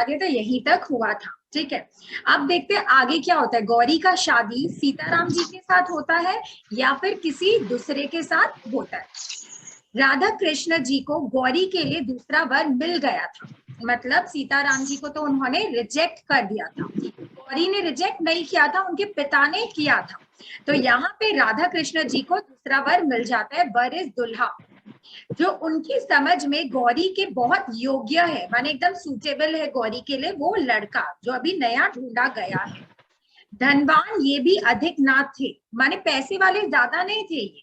दिया था, यहीं तक हुआ था। ठीक है, अब देखते हैं आगे क्या होता है। गौरी का शादी सीताराम जी के साथ होता है या फिर किसी दूसरे के साथ होता है। राधा कृष्ण जी को गौरी के लिए दूसरा वर मिल गया था, मतलब सीताराम जी को तो उन्होंने रिजेक्ट कर दिया था, गौरी ने रिजेक्ट नहीं किया था, उनके पिता ने किया था। तो यहाँ पे राधा कृष्ण जी को दूसरा वर मिल जाता है, वर इज दुल्हा, जो उनकी समझ में गौरी के बहुत योग्य है, माने एकदम सूटेबल है गौरी के लिए, वो लड़का जो अभी नया ढूंढा गया है। धनवान ये भी अधिक ना थे, माने पैसे वाले ज्यादा नहीं थे ये,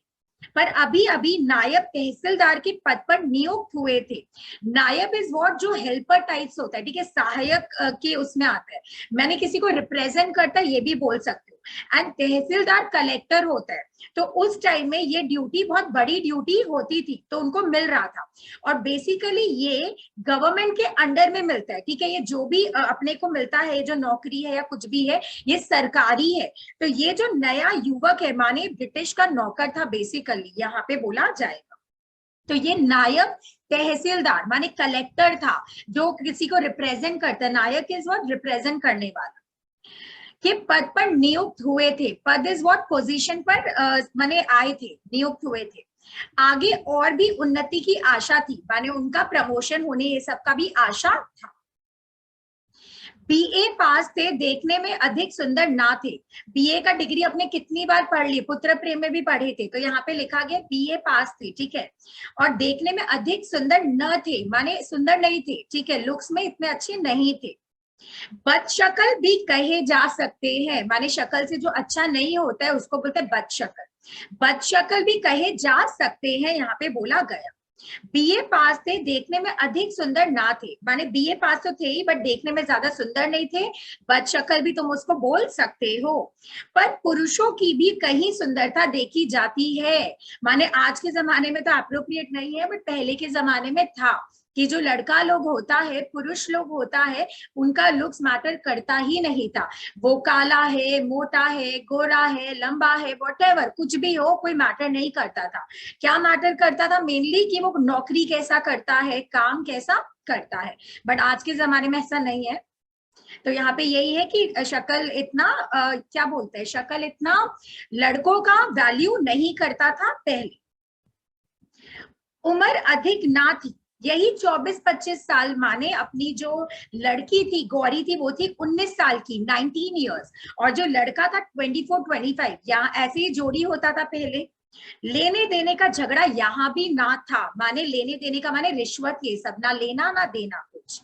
पर अभी अभी नायब तहसीलदार के पद पर नियुक्त हुए थे। नायब इज व्हाट, जो हेल्पर टाइप्स होता है, ठीक है, सहायक के उसमें आता है, मैंने किसी को रिप्रेजेंट करता है ये भी बोल सकते हो। एंड तहसीलदार कलेक्टर होता है, तो उस टाइम में ये ड्यूटी बहुत बड़ी ड्यूटी होती थी, तो उनको मिल रहा था। और बेसिकली ये गवर्नमेंट के अंडर में मिलता है, ठीक है, ये जो भी अपने को मिलता है, जो नौकरी है या कुछ भी है, ये सरकारी है। तो ये जो नया युवक है, माने ब्रिटिश का नौकर था बेसिकली, यहाँ पे बोला जाएगा। तो ये नायब तहसीलदार माने कलेक्टर था, जो किसी को रिप्रेजेंट करता है। नायक इज व्हाट, रिप्रेजेंट करने वाला, के पद पर नियुक्त हुए थे। पद इज व्हाट, पोजीशन पर माने आए थे, नियुक्त हुए थे। आगे और भी उन्नति की आशा थी, माने उनका प्रमोशन होने ये सब का भी आशा था। बीए पास थे, देखने में अधिक सुंदर ना थे। बीए का डिग्री अपने कितनी बार पढ़ ली, पुत्र प्रेम में भी पढ़े थे, तो यहाँ पे लिखा गया बीए पास थे, ठीक है। और देखने में अधिक सुंदर न थे, माने सुंदर नहीं थे, ठीक है, लुक्स में इतने अच्छे नहीं थे। बदशक्ल भी कहे जा सकते हैं, माने शक्ल से जो अच्छा नहीं होता है उसको बोलते हैं बदशक्ल। बदशक्ल भी कहे जा सकते हैं, यहाँ पे बोला गया। बीए पास थे, देखने में अधिक सुंदर ना थे, माने बीए पास तो थे ही, बट देखने में ज्यादा सुंदर नहीं थे। बदशक्ल भी तुम उसको बोल सकते हो। पर पुरुषों की भी कहीं सुंदरता देखी जाती है, माने आज के जमाने में तो अप्रोप्रिएट नहीं है, बट पहले के जमाने में था कि जो लड़का लोग होता है, पुरुष लोग होता है, उनका लुक्स मैटर करता ही नहीं था। वो काला है, मोटा है, गोरा है, लंबा है, व्हाटएवर कुछ भी हो, कोई मैटर नहीं करता था। क्या मैटर करता था मेनली, कि वो नौकरी कैसा करता है, काम कैसा करता है। बट आज के जमाने में ऐसा नहीं है। तो यहाँ पे यही है कि शक्ल इतना क्या बोलते हैं, शक्ल इतना लड़कों का वैल्यू नहीं करता था पहले। उम्र अधिक ना थी, यही 24-25 साल, माने अपनी जो लड़की थी गौरी थी, वो थी 19 साल की, 19 इयर्स, और जो लड़का था 24-25। यहाँ ऐसे ही जोड़ी होता था पहले। लेने देने का झगड़ा यहाँ भी ना था, माने लेने देने का माने रिश्वत, ये सब ना लेना ना देना कुछ।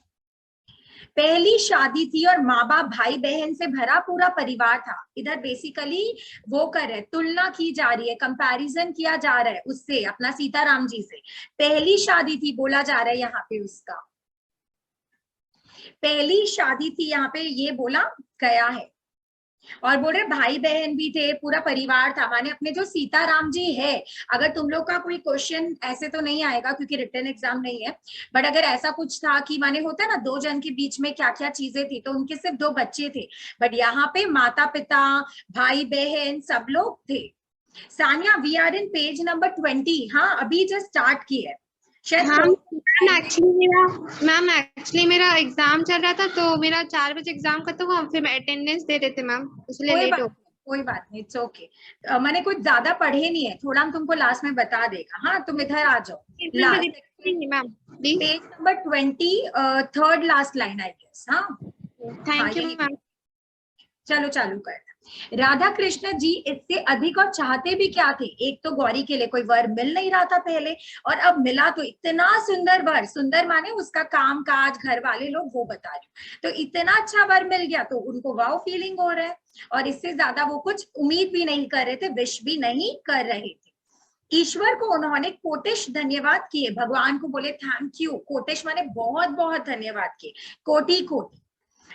पहली शादी थी और माँ बाप भाई बहन से भरा पूरा परिवार था। इधर बेसिकली वो कर रहे, तुलना की जा रही है, कंपैरिजन किया जा रहा है उससे, अपना सीताराम जी से। पहली शादी थी बोला जा रहा है यहाँ पे, उसका पहली शादी थी यहाँ पे ये बोला गया है। और बोल रहे भाई बहन भी थे, पूरा परिवार था, माने अपने जो सीताराम जी है। अगर तुम लोग का कोई क्वेश्चन ऐसे तो नहीं आएगा क्योंकि रिटन एग्जाम नहीं है, बट अगर ऐसा कुछ था कि माने होता है ना, दो जन के बीच में क्या क्या चीजें थी, तो उनके सिर्फ 2 बच्चे थे, बट यहाँ पे माता पिता, भाई बहन सब लोग थे। Sania, we are in page number 20। हाँ, अभी जस्ट स्टार्ट की है शायद। मैम एक्चुअली मेरा एग्जाम चल रहा था, तो मेरा 4 बजे एग्जाम खत्म हुआ, फिर मैं अटेंडेंस दे रहे थे मैम, इसलिए लेट हो। कोई बात नहीं, इट्स ओके। मैंने कुछ ज्यादा पढ़े नहीं है, थोड़ा हम तुमको लास्ट में बता देगा। हाँ, तुम इधर आ जाओ, last ma'am page number 20, third last line I guess. हाँ, थैंक यू मैम। चलो चालू कर। राधा कृष्ण जी इससे अधिक और चाहते भी क्या थे, एक तो गौरी के लिए कोई वर मिल नहीं रहा था पहले, और अब मिला तो इतना सुंदर वर, सुंदर माने उसका काम काज, घर वाले लोग वो बता रहे, तो इतना अच्छा वर मिल गया तो उनको वाव फीलिंग हो रहा है, और इससे ज्यादा वो कुछ उम्मीद भी नहीं कर रहे थे, विश भी नहीं कर रहे थे। ईश्वर को उन्होंने कोटिश धन्यवाद किए, भगवान को बोले थैंक यू, कोटिश माने बहुत बहुत धन्यवाद किए, कोटि कोटि,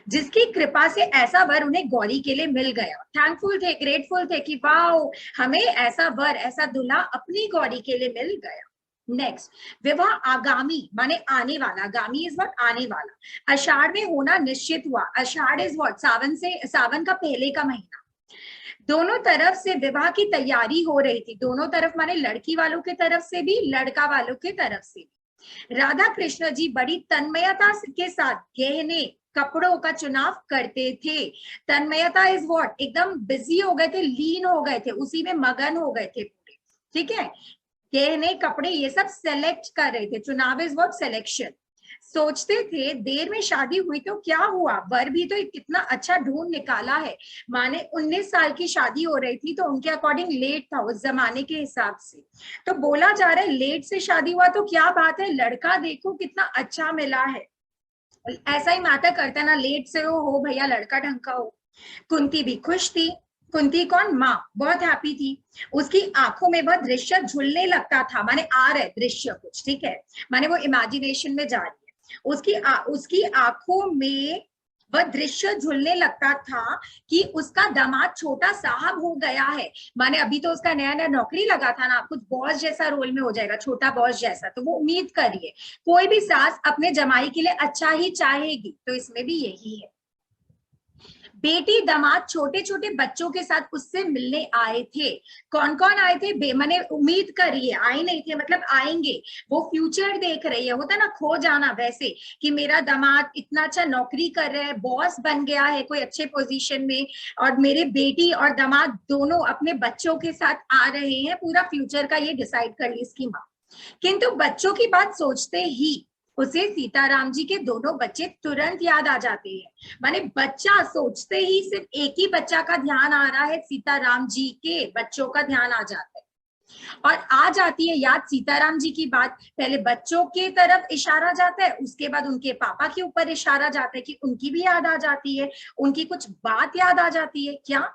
जिसकी कृपा से ऐसा वर उन्हें गौरी के लिए मिल गया। थैंकफुल थे, ग्रेटफुल थे कि वाओ, हमें ऐसा वर, ऐसा दूल्हा अपनी गौरी के लिए मिल गया। नेक्स्ट, विवाह आगामी माने आने वाला, आगामी इज व्हाट, आने वाला, आषाढ़ में होना निश्चित हुआ। आषाढ़ इज व्हाट, सावन से, सावन का पहले का महीना। दोनों तरफ से विवाह की तैयारी हो रही थी, दोनों तरफ माने लड़की वालों की तरफ से भी, लड़का वालों की तरफ से भी। राधा कृष्ण जी बड़ी तन्मयता के साथ गहने कपड़ों का चुनाव करते थे। तन्मयता इज व्हाट, एकदम बिजी हो गए थे, लीन हो गए थे, उसी में मगन हो गए थे पूरे, ठीक है। गहने कपड़े ये सब सेलेक्ट कर रहे थे, चुनाव इज व्हाट, सिलेक्शन। सोचते थे देर में शादी हुई तो क्या हुआ, वर भी तो कितना अच्छा ढूंढ निकाला है। माने 19 साल की शादी हो रही थी तो उनके अकॉर्डिंग लेट था उस जमाने के हिसाब से। तो बोला जा रहा है लेट से शादी हुआ तो क्या बात है, लड़का देखो कितना अच्छा मिला है। ऐसा ही मैटर करता है ना, लेट से हो भैया, लड़का ढंग का हो। कुंती भी खुश थी। कुंती कौन, माँ, बहुत हैप्पी थी। उसकी आंखों में वह दृश्य झुलने लगता था, माने आ रहे दृश्य कुछ, ठीक है, माने वो इमेजिनेशन में जा रही है। उसकी आंखों में वह दृश्य झुलने लगता था कि उसका दामाद छोटा साहब हो गया है। माने अभी तो उसका नया नया नौकरी लगा था ना, कुछ बॉस जैसा रोल में हो जाएगा, छोटा बॉस जैसा, तो वो उम्मीद करिए कोई भी सास अपने जमाई के लिए अच्छा ही चाहेगी, तो इसमें भी यही है। बेटी दामाद छोटे छोटे बच्चों के साथ उससे मिलने आए थे। कौन कौन आए थे, मैंने उम्मीद करी है, आए नहीं थे मतलब आएंगे। वो फ्यूचर देख रही है, होता ना खो जाना वैसे, कि मेरा दामाद इतना अच्छा नौकरी कर रहा है, बॉस बन गया है कोई अच्छे पोजीशन में, और मेरे बेटी और दामाद दोनों अपने बच्चों के साथ आ रहे हैं, पूरा फ्यूचर का ये डिसाइड कर ली इसकी माँ। किंतु बच्चों की बात सोचते ही उसे सीताराम जी के दोनों बच्चे तुरंत याद आ जाते हैं। माने बच्चा सोचते ही सिर्फ एक ही बच्चा का ध्यान आ रहा है, सीताराम जी के बच्चों का ध्यान आ जाता है। और आ जाती है याद सीताराम जी की बात, पहले बच्चों के तरफ इशारा जाता है, उसके बाद उनके पापा के ऊपर इशारा जाता है कि उनकी भी याद आ जाती है, उनकी कुछ बात याद आ जाती है। क्या,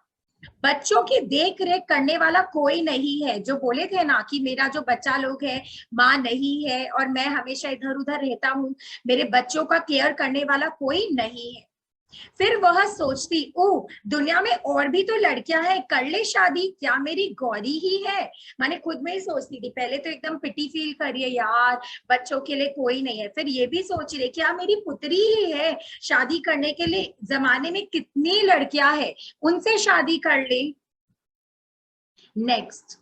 बच्चों की देख रेख करने वाला कोई नहीं है, जो बोले थे ना कि मेरा जो बच्चा लोग है माँ नहीं है और मैं हमेशा इधर उधर रहता हूँ, मेरे बच्चों का केयर करने वाला कोई नहीं है। फिर वह सोचती, ओ दुनिया में और भी तो लड़कियां हैं, कर ले शादी, क्या मेरी गौरी ही है। माने खुद में ही सोचती थी, पहले तो एकदम पिटी फील करिए यार, बच्चों के लिए कोई नहीं है, फिर ये भी सोच रही क्या मेरी पुत्री ही है, शादी करने के लिए जमाने में कितनी लड़कियां हैं, उनसे शादी कर ले। नेक्स्ट,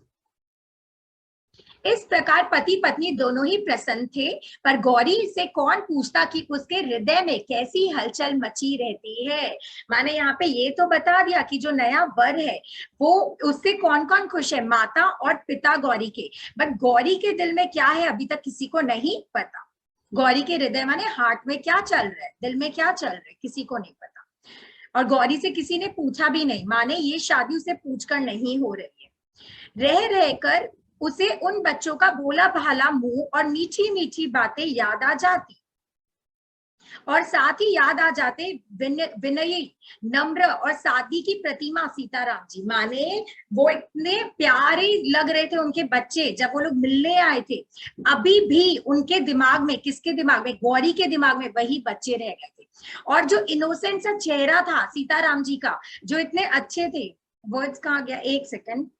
इस प्रकार पति पत्नी दोनों ही प्रसन्न थे, पर गौरी से कौन पूछता कि उसके हृदय में कैसी हलचल मची रहती है। माने यहाँ पे ये तो बता दिया कि जो नया वर है वो, उससे कौन कौन खुश है, माता और पिता गौरी के, बट गौरी के दिल में क्या है अभी तक किसी को नहीं पता। गौरी के हृदय माने हार्ट में क्या चल रहा है, दिल में क्या चल रहा है, किसी को नहीं पता। और गौरी से किसी ने पूछा भी नहीं, माने ये शादी उसे पूछकर नहीं हो रही है। रह रहकर उसे उन बच्चों का भोला भाला मुंह और मीठी मीठी बातें याद आ जाती, और साथ ही याद आ जाते विनयी, नम्र और सादगी की प्रतिमा सीताराम जी। माने वो इतने प्यारे लग रहे थे उनके बच्चे जब वो लोग मिलने आए थे, अभी भी उनके दिमाग में, किसके दिमाग में, गौरी के दिमाग में वही बच्चे रह गए थे। और जो इनोसेंट सा चेहरा था सीताराम जी का, जो इतने अच्छे थे, वर्ड्स कहाँ गया, एक सेकंड,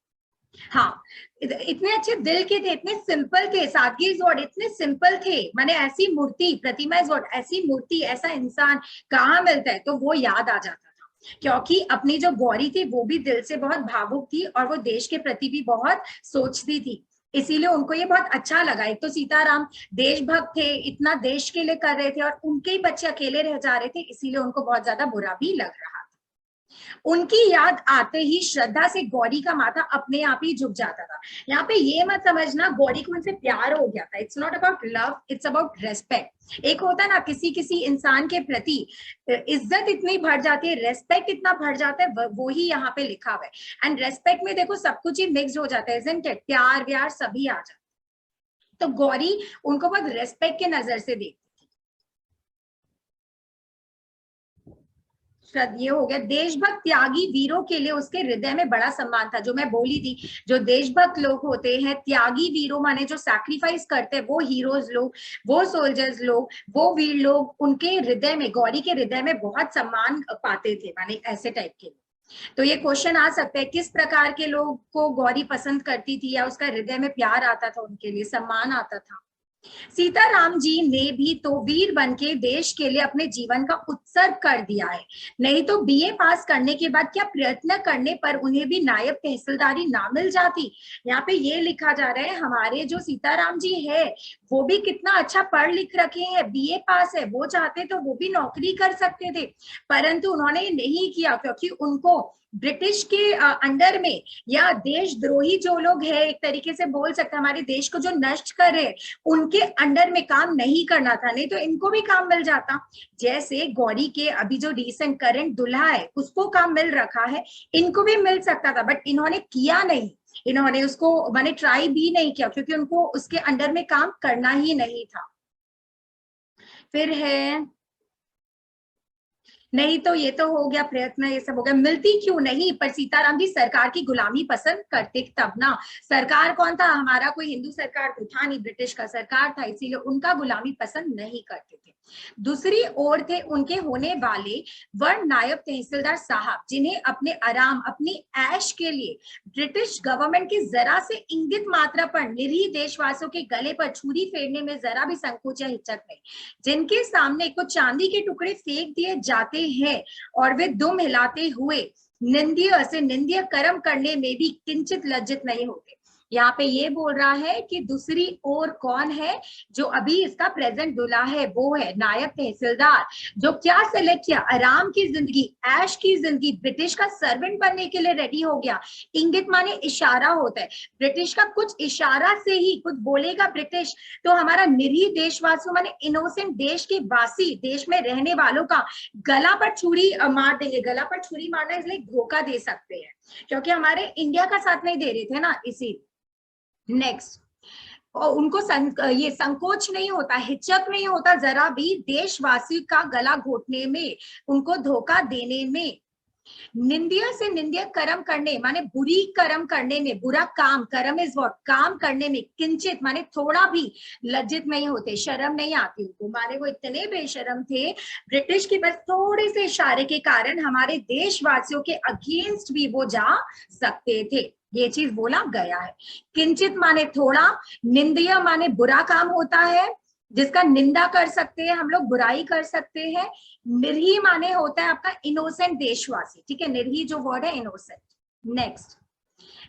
हाँ, इतने अच्छे दिल के थे, इतने सिंपल थे, सादगी इज व्हाट, इतने सिंपल थे। माने ऐसी मूर्ति, प्रतिमा इज व्हाट, ऐसी मूर्ति, ऐसा इंसान कहाँ मिलता है, तो वो याद आ जाता था। क्योंकि अपनी जो गौरी थी वो भी दिल से बहुत भावुक थी और वो देश के प्रति भी बहुत सोचती थी, इसीलिए उनको ये बहुत अच्छा लगा। एक तो सीताराम देशभक्त थे, इतना देश के लिए कर रहे थे, और उनके ही बच्चे अकेले रह जा रहे थे, इसीलिए उनको बहुत ज्यादा बुरा भी लग रहा था। उनकी याद आते ही श्रद्धा से गौरी का माथा अपने आप ही झुक जाता था। यहाँ पे ये मत समझना गौरी को उनसे प्यार हो गया था, it's not about love, it's about respect. एक होता ना किसी किसी इंसान के प्रति इज्जत इतनी बढ़ जाती है, रेस्पेक्ट इतना बढ़ जाता है, वो ही यहाँ पे लिखा हुआ है। एंड रेस्पेक्ट में देखो सब कुछ ही मिक्स हो जाता है, isn't it? प्यार व्यार सभी आ जाता है। तो गौरी उनको बहुत रेस्पेक्ट के नजर से देखती। ये हो गया। देशभक्त त्यागी वीरों के लिए उसके हृदय में बड़ा सम्मान था, जो मैं बोली थी, जो देशभक्त लोग होते हैं, त्यागी वीरों माने जो सैक्रिफाइस करते हैं, वो हीरोज लोग, वो सोल्जर्स लोग, वो वीर लोग, उनके हृदय में, गौरी के हृदय में बहुत सम्मान पाते थे, माने ऐसे टाइप के लोग। तो ये क्वेश्चन आ सकता है किस प्रकार के लोग को गौरी पसंद करती थी, या उसका हृदय में प्यार आता था, उनके लिए सम्मान आता था। सीताराम जी ने भी तो वीर बन के देश के लिए अपने जीवन का उत्सर्ग कर दिया है, नहीं तो बीए पास करने के बाद क्या प्रयत्न करने पर उन्हें भी नायब तहसीलदारी ना मिल जाती। यहाँ पे ये लिखा जा रहा है हमारे जो सीताराम जी है वो भी कितना अच्छा पढ़ लिख रखे हैं, बीए पास है, वो चाहते तो वो भी नौकरी कर सकते थे, परंतु उन्होंने नहीं किया क्योंकि उनको ब्रिटिश के अंडर में या देशद्रोही जो लोग हैं, एक तरीके से बोल सकते हैं हमारे देश को जो नष्ट कर रहे, उनके अंडर में काम नहीं करना था, नहीं तो इनको भी काम मिल जाता। जैसे गौरी के अभी जो रिसेंट करंट दूल्हा है उसको काम मिल रखा है, इनको भी मिल सकता था, बट इन्होंने किया नहीं, इन्होंने उसको मैंने ट्राई भी नहीं किया क्योंकि उनको उसके अंडर में काम करना ही नहीं था। फिर है नहीं तो ये तो हो गया प्रयत्न, ये सब हो गया। मिलती क्यों नहीं, पर सीताराम जी सरकार की गुलामी पसंद करते तब ना। सरकार कौन था, हमारा कोई हिंदू सरकार तो था नहीं, ब्रिटिश का सरकार था, इसीलिए उनका गुलामी पसंद नहीं करते थे। दूसरी ओर थे उनके होने वाले वर्ण नायब तहसीलदार साहब, जिन्हें अपने आराम अपनी ऐश के लिए ब्रिटिश गवर्नमेंट की जरा से इंगित मात्रा पर निरीह देशवासियों के गले पर छुरी फेरने में जरा भी संकोच या हिचक नहीं, जिनके सामने कुछ चांदी के टुकड़े फेंक दिए जाते हैं और वे दुम हिलाते हुए निंदीय से निंदीय कर्म करने में भी किंचित लज्जित नहीं होते। यहाँ पे ये बोल रहा है कि दूसरी ओर कौन है, जो अभी इसका प्रेजेंट दूल्हा है वो है नायब तहसीलदार, जो क्या सेलेक्ट किया, आराम की जिंदगी, ऐश की जिंदगी, ब्रिटिश का सर्वेंट बनने के लिए रेडी हो गया। इंगित माने इशारा होता है, ब्रिटिश का कुछ इशारा से ही कुछ बोलेगा ब्रिटिश तो हमारा निरीह देशवासियों माने इनोसेंट देश के वासी, देश में रहने वालों का गला पर छुरी मार देंगे। गला पर छुरी मारना इसलिए धोखा दे सकते हैं क्योंकि हमारे इंडिया का साथ नहीं दे रहे थे ना, इसी। नेक्स्ट, और उनको ये संकोच नहीं होता, हिचक नहीं होता जरा भी देशवासी का गला घोटने में, उनको धोखा देने में। निंदिया से निंदिया कर्म करने माने बुरी कर्म करने में, बुरा काम, कर्म इज व्हाट, काम करने में किंचित माने थोड़ा भी लज्जित नहीं होते, शर्म नहीं आती उनको, माने वो इतने बेशर्म थे ब्रिटिश की बस थोड़े से इशारे के कारण हमारे देशवासियों के अगेंस्ट भी वो जा सकते थे। ये चीज बोला गया है। किंचित माने थोड़ा, निंदया माने बुरा काम होता है जिसका निंदा कर सकते हैं हम लोग, बुराई कर सकते हैं। निरीह माने होता है आपका इनोसेंट देशवासी, ठीक है, निरीह जो वर्ड है इनोसेंट। नेक्स्ट,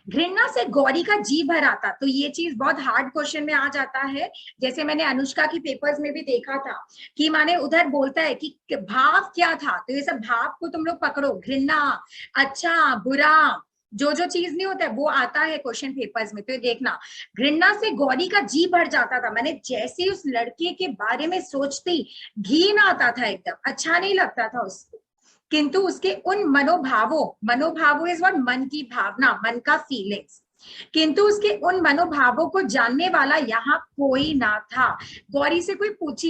घृणा से गौरी का जी भर आता, तो ये चीज बहुत हार्ड क्वेश्चन में आ जाता है, जैसे मैंने अनुष्का की पेपर्स में भी देखा था कि माने उधर बोलता है कि भाव क्या था, तो ये सब भाव को तुम लोग पकड़ो, घृणा, अच्छा, बुरा, जो जो चीज नहीं होता है वो आता है क्वेश्चन पेपर्स में, तो ये देखना। घृणा से गौरी का जी भर जाता था, मैंने जैसे उस लड़के के बारे में सोचती घिन आता था, एकदम अच्छा नहीं लगता था उसको, किंतु उसके उन मनोभावों इज व्हाट, मन की भावना, मन का फीलिंग्स, किंतु उसके उन मनोभावों को जानने वाला यहाँ कोई ना था। गौरी से कोई पूछ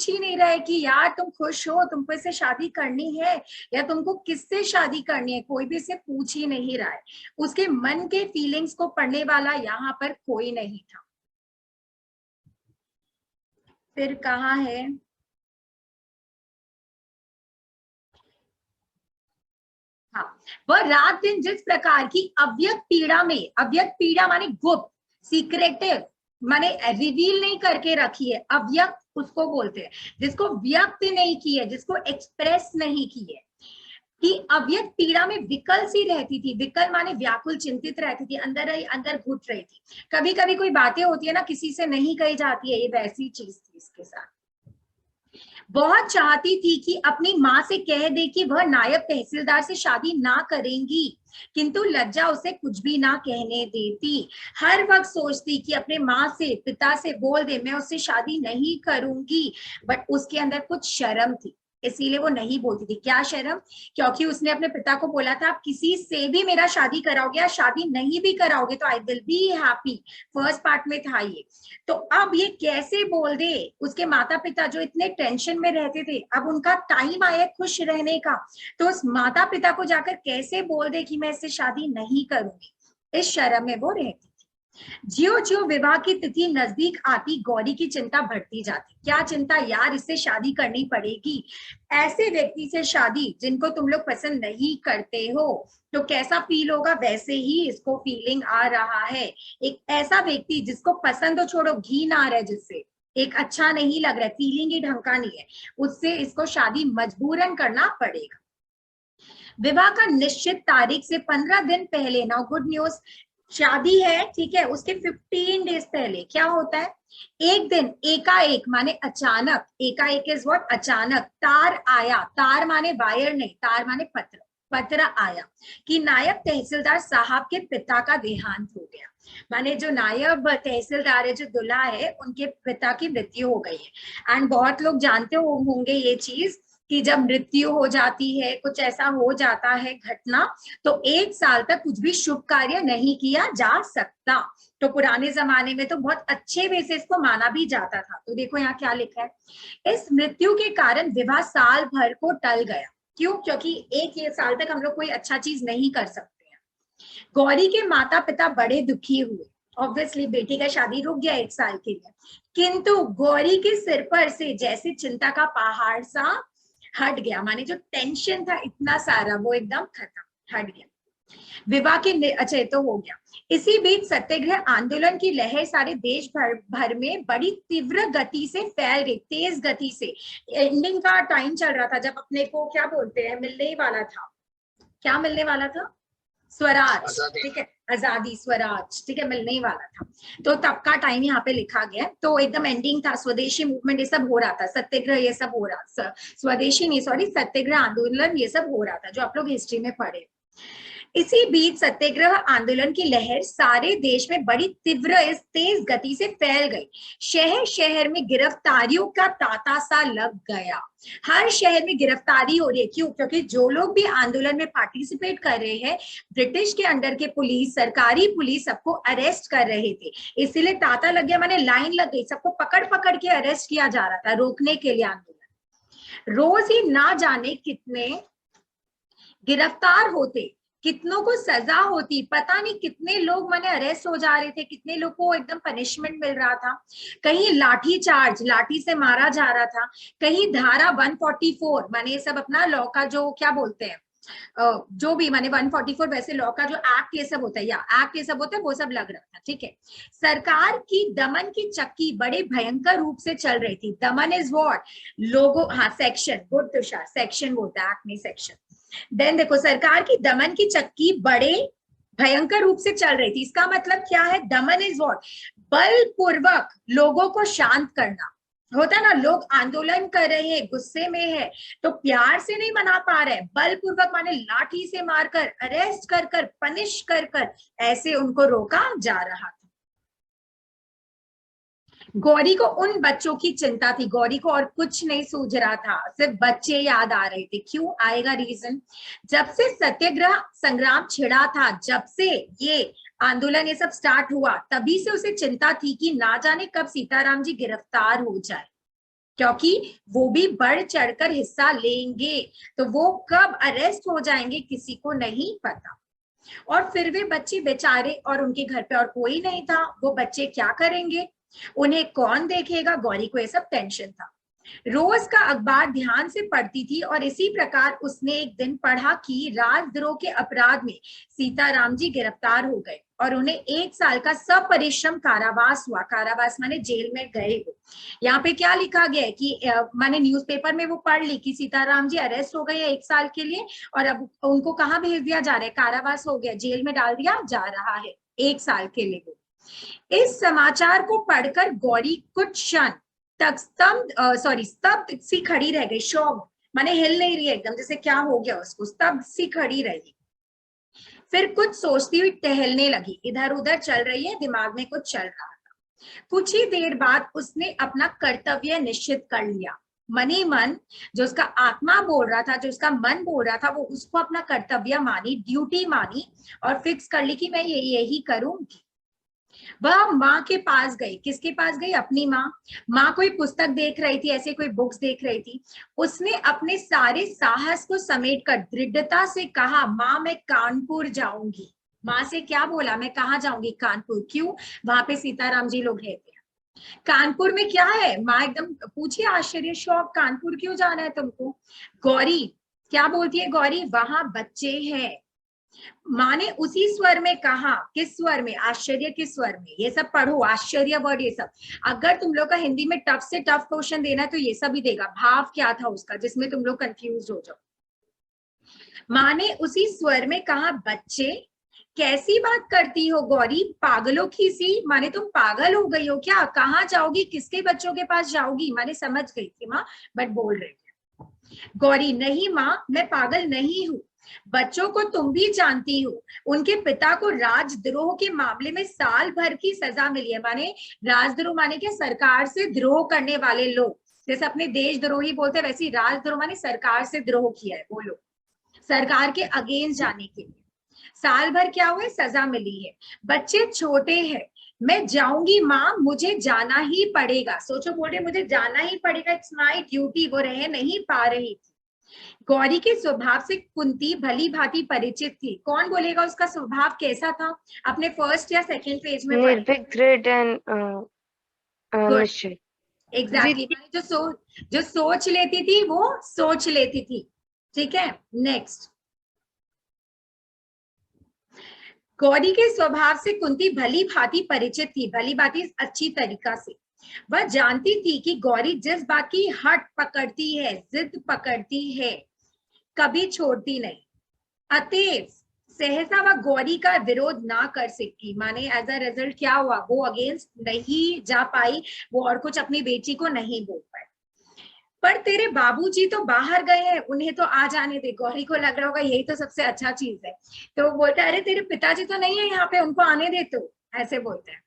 ही नहीं रहे कि यार तुम खुश हो, तुमको इससे शादी करनी है या तुमको किससे शादी करनी है, कोई भी इसे पूछ ही नहीं रहा है। उसके मन के फीलिंग्स को पढ़ने वाला यहाँ पर कोई नहीं था। फिर कहाँ है, हाँ, वह रात दिन जिस प्रकार की अव्यक्त पीड़ा में, अव्यक्त पीड़ा माने गुप्त, सीक्रेटिव माने रिवील नहीं करके रखी है, अव्यक्त उसको बोलते हैं जिसको व्यक्त नहीं की है, जिसको एक्सप्रेस नहीं की है, कि अव्यक्त पीड़ा में विकल सी रहती थी, विकल माने व्याकुल, चिंतित रहती थी, अंदर ही अंदर घुट रही थी। कभी कभी कोई बातें होती है ना किसी से नहीं कही जाती है, ये वैसी चीज थी इसके साथ। बहुत चाहती थी कि अपनी माँ से कह दे कि वह नायब तहसीलदार से शादी ना करेंगी, किंतु लज्जा उसे कुछ भी ना कहने देती। हर वक्त सोचती कि अपने माँ से, पिता से बोल दे मैं उससे शादी नहीं करूंगी, बट उसके अंदर कुछ शर्म थी, इसीलिए वो नहीं बोलती थी। क्या शर्म, क्योंकि उसने अपने पिता को बोला था आप किसी से भी मेरा शादी कराओगे या शादी नहीं भी कराओगे तो I will be happy, first part में था ये। तो अब ये कैसे बोल दे, उसके माता पिता जो इतने टेंशन में रहते थे, अब उनका टाइम आया खुश रहने का, तो उस माता पिता को जाकर कैसे बोल दे कि मैं इससे शादी नहीं करूंगी, इस शर्म में वो रहती। ज्यो ज्यो विवाह की तिथि नजदीक आती गौरी की चिंता बढ़ती जाती। क्या चिंता, यार इससे शादी करनी पड़ेगी, ऐसे व्यक्ति से शादी जिनको तुम लोग पसंद नहीं करते हो, तो कैसा फील होगा, वैसे ही इसको फीलिंग आ रहा है। एक ऐसा व्यक्ति जिसको पसंद हो, छोड़ो घी ना आ रहा है जिससे, एक अच्छा नहीं लग रहा है, फीलिंग ही ढंग का नहीं है, उससे इसको शादी मजबूरन करना पड़ेगा। विवाह का निश्चित तारीख से 15 दिन पहले, नाउ गुड न्यूज, शादी है ठीक है, उसके 15 डेज पहले क्या होता है, एक दिन एकाएक माने अचानक, एकाएक इज व्हाट, अचानक, तार आया, तार माने वायर नहीं, तार माने पत्र, पत्र आया कि नायब तहसीलदार साहब के पिता का देहांत हो गया, माने जो नायब तहसीलदार है, जो दुल्हा है, उनके पिता की मृत्यु हो गई है। एंड बहुत लोग जानते होंगे ये चीज कि जब मृत्यु हो जाती है, कुछ ऐसा हो जाता है घटना, तो 1 साल तक कुछ भी शुभ कार्य नहीं किया जा सकता। तो पुराने जमाने में तो बहुत अच्छे वे से इसको माना भी जाता था। तो देखो यहाँ क्या लिखा है, इस मृत्यु के कारण विवाह साल भर को टल गया। क्यों? क्योंकि एक साल तक हम लोग कोई अच्छा चीज नहीं कर सकते हैं। गौरी के माता पिता बड़े दुखी हुए, ऑब्वियसली बेटी का शादी रुक गया 1 साल के लिए, किंतु गौरी के सिर पर से जैसे चिंता का पहाड़ सा हट गया, माने जो टेंशन था इतना सारा वो एकदम खत्म, हट गया। विवाह के अच्छा तो हो गया। इसी बीच सत्याग्रह आंदोलन की लहर सारे देश भर में बड़ी तीव्र गति से फैल गई, तेज गति से। एंडिंग का टाइम चल रहा था जब अपने को क्या बोलते हैं, मिलने ही वाला था, क्या मिलने वाला था, स्वराज, ठीक है, आजादी, स्वराज, ठीक है, मिलने ही वाला था। तो तब का टाइम यहाँ पे लिखा गया, तो एकदम एंडिंग था, स्वदेशी मूवमेंट ये सब हो रहा था, सत्याग्रह ये सब हो रहा, स्वदेशी नहीं सॉरी, सत्याग्रह आंदोलन ये सब हो रहा था, जो आप लोग हिस्ट्री में पढ़े। इसी बीच सत्याग्रह आंदोलन की लहर सारे देश में बड़ी तीव्र तेज गति से फैल गई। शहर शहर में गिरफ्तारियों का तांता सा लग गया, हर शहर में गिरफ्तारी हो रही है। क्यों? क्योंकि जो लोग भी आंदोलन में पार्टिसिपेट कर रहे हैं, ब्रिटिश के अंडर के पुलिस, सरकारी पुलिस सबको अरेस्ट कर रहे थे, इसीलिए तांता लग गया, माने लाइन लग गई, सबको पकड़ पकड़ के अरेस्ट किया जा रहा था रोकने के लिए आंदोलन। रोज ही ना जाने कितने गिरफ्तार होते, कितनों को सजा होती, पता नहीं कितने लोग माने अरेस्ट हो जा रहे थे, कितने लोग को एकदम पनिशमेंट मिल रहा था, कहीं लाठी चार्ज, लाठी से मारा जा रहा था, कहीं धारा 144 माने ये सब अपना लॉ का जो क्या बोलते हैं, जो भी माने 144 वैसे लॉ का जो एक्ट ये सब होता है, या एक्ट ये सब होता है, वो सब लग रहा था, ठीक है। सरकार की दमन की चक्की बड़े भयंकर रूप से चल रही थी। दमन इज व्हाट, लोगों, हाँ सेक्शन, गुड तुषार, सेक्शन बोलता है, एक्ट में सेक्शन। देन देखो, सरकार की दमन की चक्की बड़े भयंकर रूप से चल रही थी, इसका मतलब क्या है, दमन इज व्हाट, बलपूर्वक लोगों को शांत करना। होता ना, लोग आंदोलन कर रहे हैं, गुस्से में है, तो प्यार से नहीं मना पा रहे, बलपूर्वक माने लाठी से मारकर, अरेस्ट कर कर, पनिश कर कर, ऐसे उनको रोका जा रहा था। गौरी को उन बच्चों की चिंता थी, गौरी को और कुछ नहीं सूझ रहा था, सिर्फ बच्चे याद आ रहे थे। क्यों आएगा रीजन, जब से सत्याग्रह संग्राम छिड़ा था, जब से ये आंदोलन ये सब स्टार्ट हुआ, तभी से उसे चिंता थी कि ना जाने कब सीताराम जी गिरफ्तार हो जाए, क्योंकि वो भी बढ़ चढ़कर हिस्सा लेंगे, तो वो कब अरेस्ट हो जाएंगे किसी को नहीं पता। और फिर वे बच्चे बेचारे, और उनके घर पे और कोई नहीं था, वो बच्चे क्या करेंगे, उन्हें कौन देखेगा, गौरी को ये सब टेंशन था। रोज का अखबार ध्यान से पढ़ती थी, और इसी प्रकार उसने एक दिन पढ़ा कि राजद्रोह के अपराध में सीताराम जी गिरफ्तार हो गए और उन्हें 1 साल का सपरिश्रम कारावास हुआ। कारावास माने जेल में गए वो। यहाँ पे क्या लिखा गया है कि मैंने न्यूज़पेपर में वो पढ़ ली कि सीताराम जी अरेस्ट हो गए 1 साल के लिए, और अब उनको कहाँ भेज दिया जा रहा है, कारावास हो गया, जेल में डाल दिया जा रहा है 1 साल के लिए। इस समाचार को पढ़कर गौरी कुछ क्षण तक स्तब्ध सी खड़ी रह गई। शॉक माने हिल नहीं रही एकदम, जैसे क्या हो गया उसको, स्तब्ध सी खड़ी रही। फिर कुछ सोचती हुई टहलने लगी, इधर उधर चल रही है, दिमाग में कुछ चल रहा था। कुछ ही देर बाद उसने अपना कर्तव्य निश्चित कर लिया। मन ही मन जो उसका आत्मा बोल रहा था, जो उसका मन बोल रहा था, वो उसको अपना कर्तव्य मानी, ड्यूटी मानी, और फिक्स कर ली कि मैं यही करूंगी। वह माँ के पास गई। किसके पास गई? अपनी माँ। माँ कोई पुस्तक देख रही थी, ऐसे कोई बुक्स देख रही थी। उसने अपने सारे साहस को समेटकर दृढ़ता से कहा, माँ मैं कानपुर जाऊंगी। माँ से क्या बोला? मैं कहाँ जाऊंगी? कानपुर। क्यों? वहां पे सीताराम जी लोग रहते हैं। कानपुर में क्या है? माँ एकदम पूछी, आश्चर्य, शौक, कानपुर क्यों जाना है तुमको? गौरी क्या बोलती है? गौरी, वहां बच्चे हैं, माने उसी स्वर में कहा, किस स्वर में, आश्चर्य के स्वर में, ये सब पढ़ो, आश्चर्य वर्ड ये सब। अगर तुम लोग का हिंदी में टफ से टफ क्वेश्चन देना है तो ये सब ही देगा, भाव क्या था उसका जिसमें तुम लोग कंफ्यूज हो जाओ। माने उसी स्वर में कहा, बच्चे कैसी बात करती हो गौरी, पागलों की सी, माने तुम पागल हो गई हो क्या, कहाँ जाओगी, किसके बच्चों के पास जाओगी, माने समझ गई थी माँ बट बोल रही थी। गौरी, नहीं माँ मैं पागल नहीं हूँ, बच्चों को तुम भी जानती हो, उनके पिता को राजद्रोह के मामले में साल भर की सजा मिली है। माने राजद्रोह माने क्या, सरकार से द्रोह करने वाले लोग, जैसे अपने देशद्रोही बोलते हैं वैसे राजद्रोह माने सरकार से द्रोह किया है वो लोग, सरकार के अगेंस्ट जाने के लिए साल भर क्या हुआ, सजा मिली है। बच्चे छोटे हैं, मैं जाऊंगी माँ, मुझे जाना ही पड़ेगा। सोचो, बोल रहे मुझे जाना ही पड़ेगा, इट्स माई ड्यूटी, वो रह नहीं पा रही थी। गौरी के स्वभाव से कुंती भली भांति परिचित थी। कौन बोलेगा उसका स्वभाव कैसा था, अपने फर्स्ट या सेकंड पेज में पढ़े। निर्भीक, दृढ़ एंड निश्चय। एग्जैक्टली, जो सोच लेती थी वो सोच लेती थी। ठीक है, नेक्स्ट। गौरी के स्वभाव से कुंती भली भांति परिचित थी, भली भांति अच्छी तरीका से। वह जानती थी कि गौरी जिस बात की हट पकड़ती है, जिद पकड़ती है, कभी छोड़ती नहीं। अतएव सहसा वह गौरी का विरोध ना कर सकी, माने एज अ रिजल्ट क्या हुआ, वो अगेंस्ट नहीं जा पाई, वो और कुछ अपनी बेटी को नहीं बोल पाई। पर तेरे बाबूजी तो बाहर गए हैं, उन्हें तो आ जाने दे। गौरी को लग रहा होगा यही तो सबसे अच्छा चीज है, तो वो बोलता है अरे तेरे पिताजी तो नहीं है यहाँ पे, उनको आने दे, तो ऐसे बोलते हैं।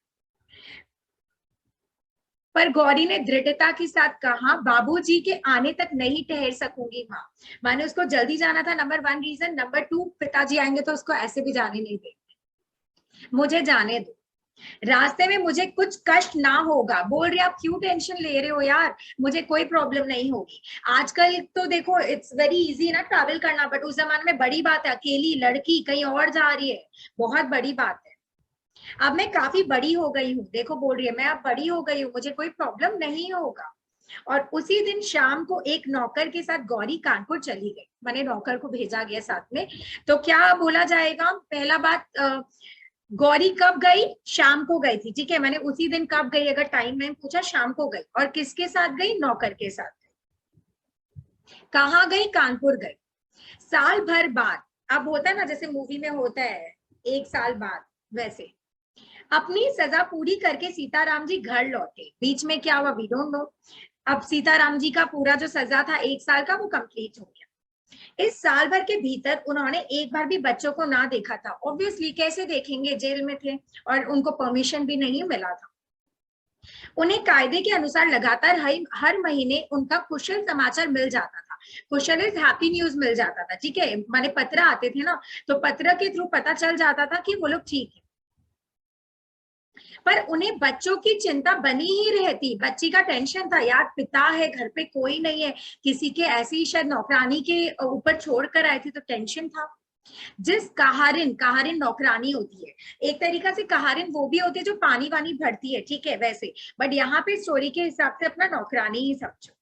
पर गौरी ने दृढ़ता के साथ कहा, बाबूजी के आने तक नहीं ठहर सकूंगी माँ। माने उसको जल्दी जाना था, नंबर 1 रीजन, नंबर 2 पिताजी आएंगे तो उसको ऐसे भी जाने नहीं देंगे, मुझे जाने दो, रास्ते में मुझे कुछ कष्ट ना होगा। बोल रहे आप क्यों टेंशन ले रहे हो यार, मुझे कोई प्रॉब्लम नहीं होगी। आजकल तो देखो इट्स वेरी इजी ना ट्रैवल करना, बट उस जमाने में बड़ी बात है, अकेली लड़की कहीं और जा रही है, बहुत बड़ी बात है। अब मैं काफी बड़ी हो गई हूँ, देखो बोल रही है मैं अब बड़ी हो गई हूँ, मुझे कोई प्रॉब्लम नहीं होगा। और उसी दिन शाम को एक नौकर के साथ गौरी कानपुर चली गई, माने नौकर को भेजा गया साथ में। तो क्या बोला जाएगा, पहला बात, गौरी कब गई, शाम को गई थी। ठीक है, मैंने उसी दिन कब गई अगर टाइम में पूछा, शाम को गई। और किसके साथ गई, नौकर के साथ गई। कहाँ गई, कानपुर गई। साल भर बाद, अब होता है ना जैसे मूवी में होता है 1 साल बाद, वैसे अपनी सजा पूरी करके सीताराम जी घर लौटे। बीच में क्या हुआ वी डोंट नो। अब सीताराम जी का पूरा जो सजा था 1 साल का वो कंप्लीट हो गया। इस साल भर के भीतर उन्होंने एक बार भी बच्चों को ना देखा था। ऑब्वियसली कैसे देखेंगे, जेल में थे और उनको परमिशन भी नहीं मिला था। उन्हें कायदे के अनुसार लगातार हर महीने उनका कुशल समाचार मिल जाता था। कुशल इज हैप्पी न्यूज मिल जाता था। ठीक है, माने पत्र आते थे ना, तो पत्र के थ्रू पता चल जाता था कि वो लोग ठीक है। पर उन्हें बच्चों की चिंता बनी ही रहती, बच्ची का टेंशन था यार, पिता है घर पे कोई नहीं है, किसी के ऐसी ही शायद नौकरानी के ऊपर छोड़ कर आए थे तो टेंशन था। जिस कहारिन, कहारिन नौकरानी होती है, एक तरीका से कहारिन वो भी होती है जो पानी वानी भरती है, ठीक है वैसे, बट यहाँ पे स्टोरी के हिसाब से अपना नौकरानी ही समझो।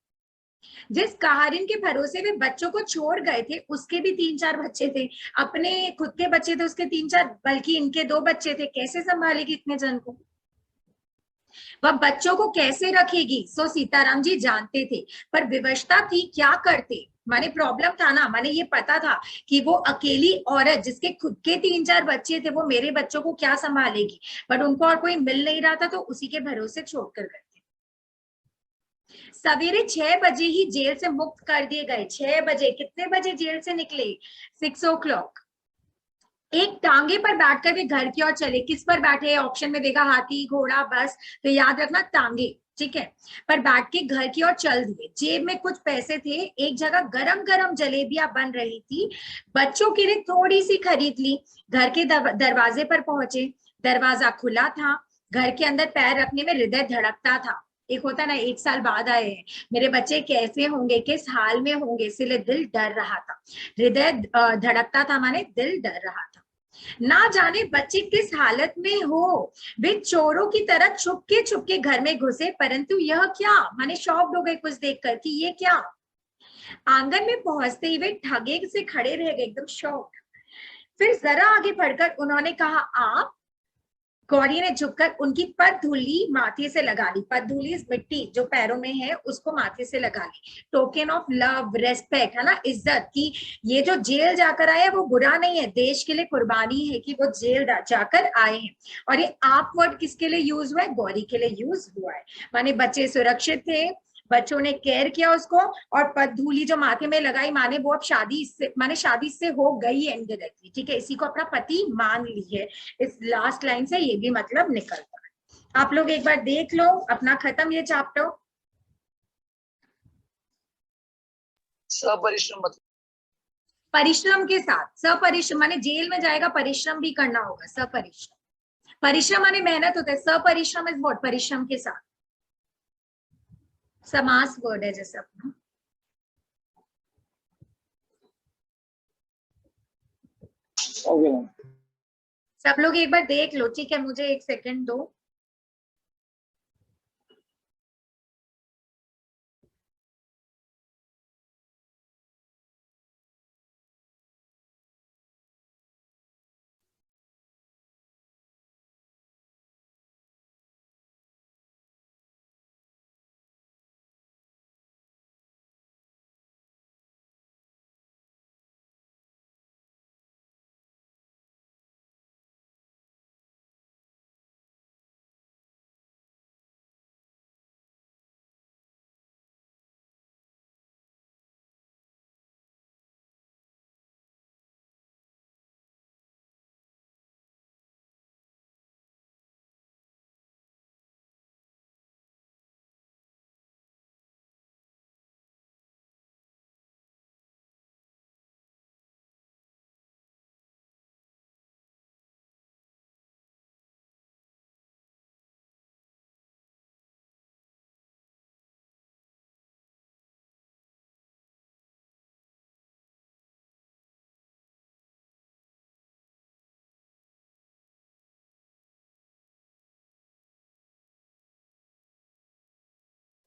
जिस कहारिन के भरोसे वे बच्चों को छोड़ गए थे, उसके भी 3-4 बच्चे थे, अपने खुद के बच्चे थे उसके 3-4, बल्कि इनके 2 बच्चे थे, कैसे संभालेगी इतने जन को, वह बच्चों को कैसे रखेगी, सो सीताराम जी जानते थे। पर विवशता थी, क्या करते, माने प्रॉब्लम था ना, माने ये पता था कि वो अकेली औरत जिसके खुद के 3-4 बच्चे थे, वो मेरे बच्चों को क्या संभालेगी, बट उनको और कोई मिल नहीं रहा था तो उसी के भरोसे छोड़कर गए थे। सवेरे 6 बजे ही जेल से मुक्त कर दिए गए। 6 बजे, कितने बजे जेल से निकले, 6 o'clock। एक टांगे पर बैठकर वे घर की ओर चले। किस पर बैठे, ऑप्शन में देगा हाथी, घोड़ा, बस, तो याद रखना टांगे, ठीक है, पर बैठ के घर की ओर चल दिए। जेब में कुछ पैसे थे, एक जगह गरम गरम जलेबियां बन रही थी, बच्चों के लिए थोड़ी सी खरीद ली। घर के दरवाजे पर पहुंचे, दरवाजा खुला था। घर के अंदर पैर रखने में हृदय धड़कता था। एक होता ना 1 साल बाद आए हैं, मेरे बच्चे कैसे होंगे, किस हाल में होंगे, इसलिए दिल डर रहा था। हृदय धड़कता था माने दिल डर रहा था। ना जाने बच्चे किस हालत में हो, वे चोरों की तरह छुपके घर में घुसे, परंतु यह क्या, माने शॉक्ड हो गए कुछ देखकर कि ये क्या। आंगन में पहुंचते ही वे ठगे से खड़े रह गए, एकदम शॉक। फिर जरा आगे बढ़कर उन्होंने कहा आप। गौरी ने झुककर उनकी पदधूलि माथे से लगा ली। पदधूलि मिट्टी जो पैरों में है उसको माथे से लगा ली। टोकन ऑफ लव, रेस्पेक्ट, है ना, इज्जत की। ये जो जेल जाकर आए वो बुरा नहीं है, देश के लिए कुर्बानी है कि वो जेल जाकर आए हैं। और ये आप वर्ड किसके लिए यूज हुआ है? गौरी के लिए यूज हुआ है। माने बच्चे सुरक्षित थे, बच्चों ने केयर किया उसको, और पदधूलि जो माथे में लगाई माने वो अब शादी से, माने शादी से हो गई इनडायरेक्टली, ठीक है, इसी को अपना पति मान ली है। इस लास्ट लाइन से ये भी मतलब निकलता है। आप लोग एक बार देख लो, अपना खत्म ये चैप्टर। सपरिश्रम मतलब परिश्रम के साथ, सपरिश्रम माने जेल में जाएगा, परिश्रम भी करना होगा, सपरिश्रम। परिश्रम माने मेहनत होता है, सपरिश्रम इज व्हाट? परिश्रम के साथ। समास वर्ड है जैसे अपना। ओके। सब लोग एक बार देख लो, ठीक है, मुझे एक सेकंड दो।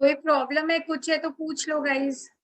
कोई प्रॉब्लम है, कुछ है तो पूछ लो गाइज।